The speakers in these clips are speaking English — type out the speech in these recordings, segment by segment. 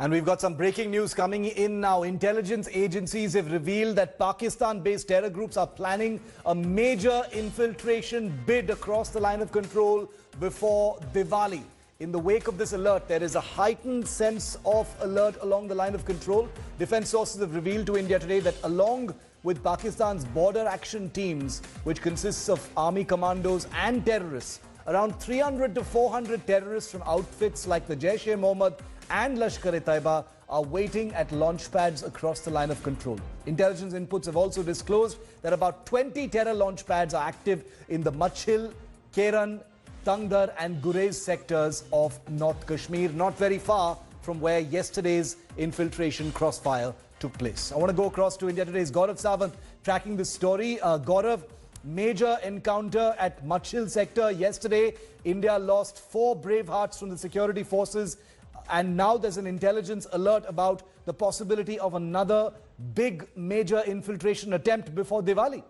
And we've got some breaking news coming in now. Intelligence agencies have revealed that Pakistan-based terror groups are planning a major infiltration bid across the line of control before Diwali. In the wake of this alert, there is a heightened sense of alert along the line of control. Defense sources have revealed to India today that along with Pakistan's border action teams, which consists of army commandos and terrorists, around 300 to 400 terrorists from outfits like the Jaish-e-Mohammed and Lashkar-e-Taiba are waiting at launch pads across the line of control. Intelligence inputs have also disclosed that about 20 terror launch pads are active in the Machil, Keran, Tangdar and Gurez sectors of North Kashmir, not very far from where yesterday's infiltration crossfire took place. I want to go across to India Today's Gaurav Sawant tracking this story. Gaurav, major encounter at Machil sector yesterday. India lost 4 brave hearts from the security forces, and now there's an intelligence alert about the possibility of another big major infiltration attempt before Diwali.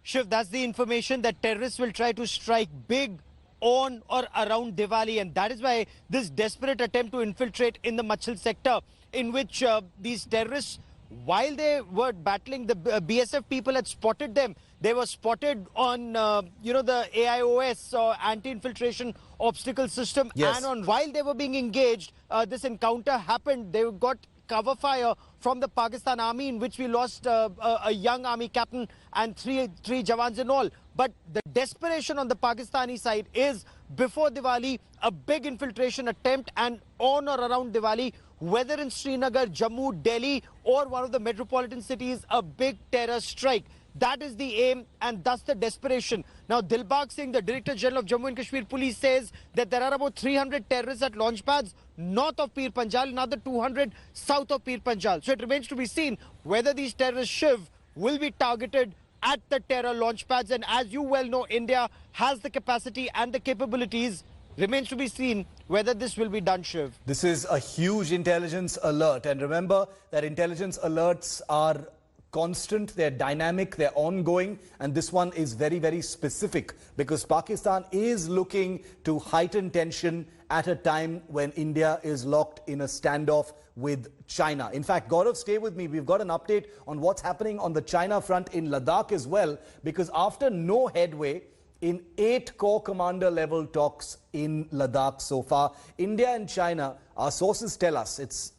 Shiv, that's the information that terrorists will try to strike big on or around Diwali, and that is why this desperate attempt to infiltrate in the Machil sector, in which these terrorists, while they were battling, the BSF people had spotted them. They were spotted on, the AIOS or anti-infiltration obstacle system. Yes. And while they were being engaged, this encounter happened. They got cover fire from the Pakistan army, in which we lost a young army captain and three jawans in all. But the desperation on the Pakistani side is, before Diwali, a big infiltration attempt, and on or around Diwali, whether in Srinagar, Jammu, Delhi or one of the metropolitan cities, a big terror strike. That is the aim, and thus the desperation. Now, Dilbagh Singh, the Director General of Jammu and Kashmir Police, says that there are about 300 terrorists at launch pads north of Pir Panjal, another 200 south of Pir Panjal. So it remains to be seen whether these terrorists, Shiv, will be targeted at the terror launch pads. And as you well know, India has the capacity and the capabilities. Remains to be seen whether this will be done, Shiv. This is a huge intelligence alert, and remember that intelligence alerts are constant, they're dynamic, they're ongoing, and this one is very, very specific because Pakistan is looking to heighten tension at a time when India is locked in a standoff with China. In fact, Gaurav, stay with me. We've got an update on what's happening on the China front in Ladakh as well, because after no headway in 8 core commander level talks in Ladakh so far, India and China, our sources tell us, it's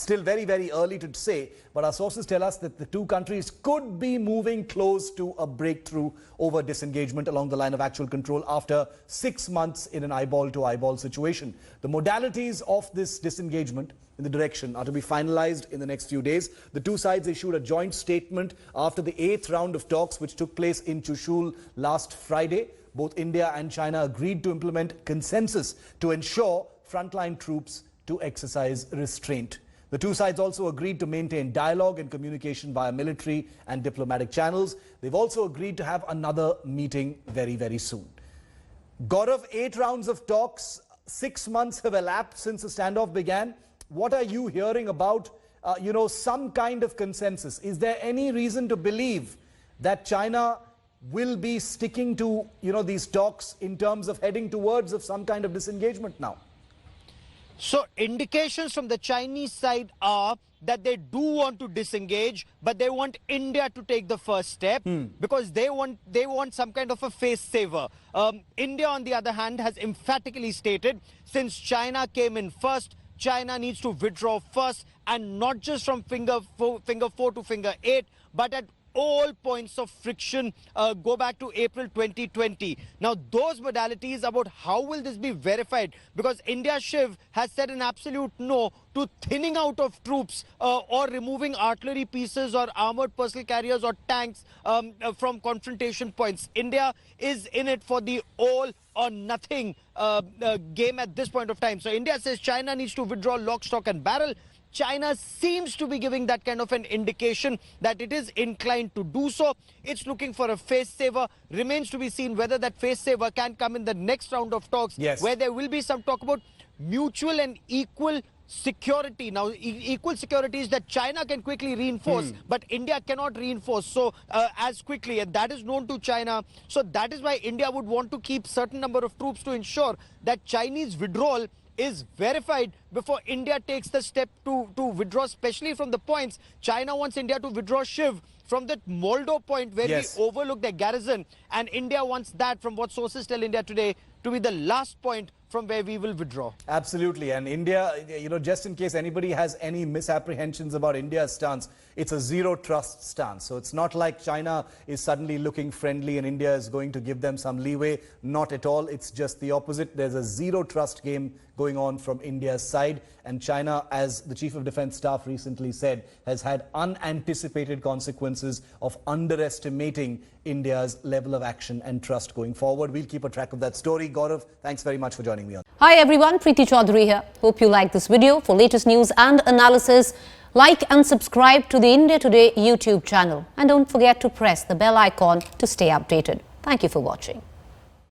still very, very early to say, but our sources tell us that the two countries could be moving close to a breakthrough over disengagement along the line of actual control after 6 months in an eyeball-to-eyeball situation. The modalities of this disengagement in the direction are to be finalized in the next few days. The two sides issued a joint statement after the 8th round of talks, which took place in Chushul last Friday. Both India and China agreed to implement consensus to ensure frontline troops to exercise restraint. The two sides also agreed to maintain dialogue and communication via military and diplomatic channels. They've also agreed to have another meeting very, very soon. Gaurav, 8 rounds of talks, 6 months have elapsed since the standoff began. What are you hearing about, some kind of consensus? Is there any reason to believe that China will be sticking to, these talks in terms of heading towards of some kind of disengagement now? So indications from the Chinese side are that they do want to disengage, but they want India to take the first step because they want some kind of a face saver. India, on the other hand, has emphatically stated, since China came in first, China needs to withdraw first, and not just from finger 4 to finger 8, but at all points of friction go back to April 2020. Now, those modalities about how will this be verified, because India, Shiv, has said an absolute no to thinning out of troops or removing artillery pieces or armored personal carriers or tanks from confrontation points. India is in it for the all or nothing game at this point of time. So India says China needs to withdraw lock, stock and barrel. China seems to be giving that kind of an indication that it is inclined to do so. It's looking for a face saver. Remains to be seen whether that face saver can come in the next round of talks, where there will be some talk about mutual and equal security. Now, equal security is that China can quickly reinforce, but India cannot reinforce so as quickly, and that is known to China. So that is why India would want to keep certain number of troops to ensure that Chinese withdrawal is verified before India takes the step to withdraw, especially from the points. China wants India to withdraw Shiv from that Moldo point where Yes. we overlook their garrison, and India wants that, from what sources tell India today, to be the last point from where we will withdraw. Absolutely. And India, just in case anybody has any misapprehensions about India's stance, it's a zero trust stance. So it's not like China is suddenly looking friendly and India is going to give them some leeway. Not at all. It's just the opposite. There's a zero trust game going on from India's side. And China, as the Chief of Defence Staff recently said, has had unanticipated consequences of underestimating India's level of action and trust going forward. We'll keep a track of that story. Gaurav, thanks very much for joining me on. Hi everyone, Preeti Chaudhary here. Hope you like this video. For latest news and analysis, like and subscribe to the India Today YouTube channel. And don't forget to press the bell icon to stay updated. Thank you for watching.